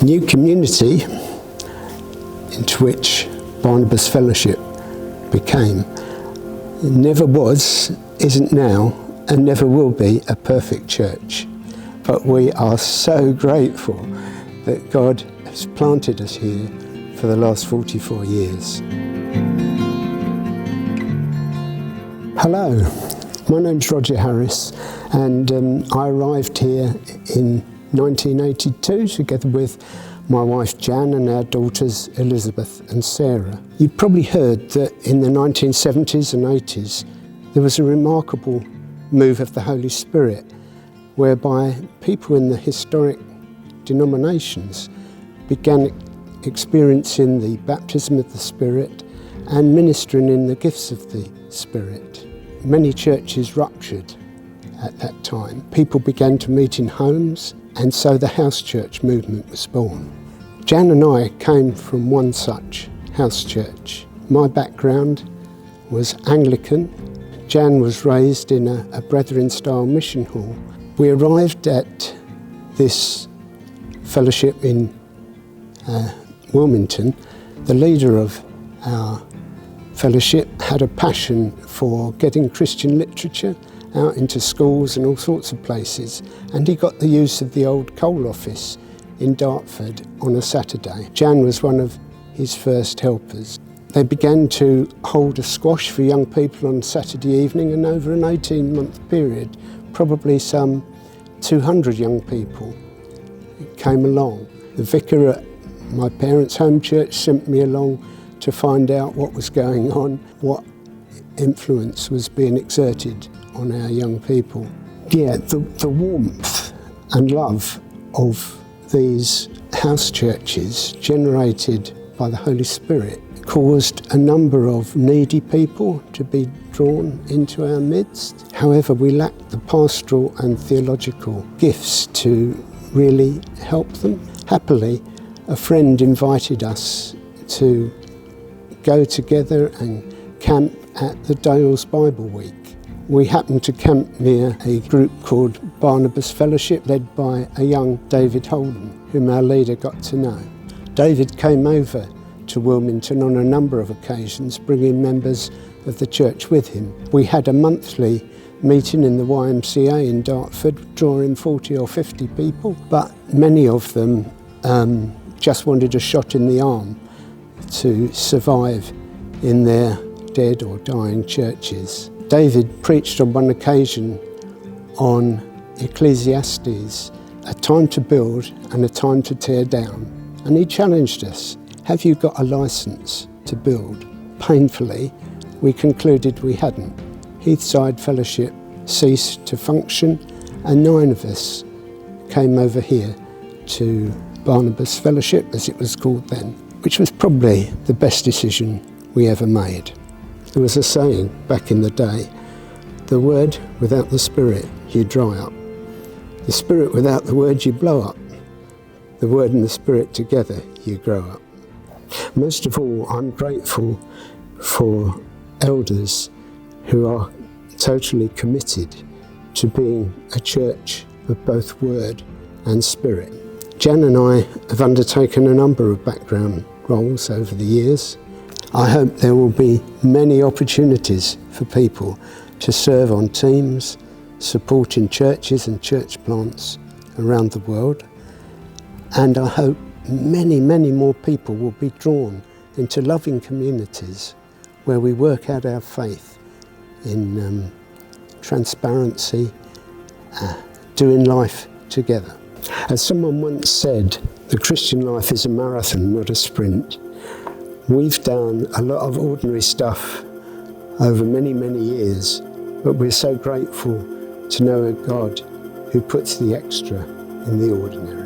new community into which Barnabas Fellowship became never was, isn't now, and never will be a perfect church. But we are so grateful that God has planted us here for the last 44 years. Hello, my name's Roger Harris, and I arrived here in 1982 together with my wife Jan and our daughters Elizabeth and Sarah. You've probably heard that in the 1970s and 80s there was a remarkable move of the Holy Spirit whereby people in the historic denominations began experiencing the baptism of the Spirit and ministering in the gifts of the Spirit. Many churches ruptured at that time. People began to meet in homes, and so the house church movement was born. Jan and I came from one such house church. My background was Anglican. Jan was raised in a Brethren-style mission hall. We arrived at this fellowship in Wilmington. The leader of our fellowship had a passion for getting Christian literature out into schools and all sorts of places, and he got the use of the old coal office in Dartford on a Saturday. Jan was one of his first helpers. They began to hold a squash for young people on Saturday evening, and over an 18-month period, probably some 200 young people came along. The vicar at my parents' home church sent me along to find out what was going on, what influence was being exerted on our young people. Yeah, the warmth and love of these house churches generated by the Holy Spirit caused a number of needy people to be drawn into our midst. However, we lacked the pastoral and theological gifts to really help them. Happily, a friend invited us to go together and camp at the Dales Bible Week. We happened to camp near a group called Barnabas Fellowship, led by a young David Holden, whom our leader got to know. David came over to Wilmington on a number of occasions, bringing members of the church with him. We had a monthly meeting in the YMCA in Dartford, drawing 40 or 50 people, but many of them just wanted a shot in the arm to survive in their dead or dying churches. David preached on one occasion on Ecclesiastes, a time to build and a time to tear down. And he challenged us, have you got a license to build? Painfully, we concluded we hadn't. Heathside Fellowship ceased to function, and 9 of us came over here to Barnabas Fellowship, as it was called then, which was probably the best decision we ever made. There was a saying back in the day, the word without the Spirit, you dry up. The Spirit without the word, you blow up. The word and the Spirit together, you grow up. Most of all, I'm grateful for elders who are totally committed to being a church of both word and spirit. Jan and I have undertaken a number of background roles over the years. I hope there will be many opportunities for people to serve on teams, supporting churches and church plants around the world. And I hope many, many more people will be drawn into loving communities where we work out our faith in transparency, doing life together. As someone once said, the Christian life is a marathon, not a sprint. We've done a lot of ordinary stuff over many, many years, but we're so grateful to know a God who puts the extra in the ordinary.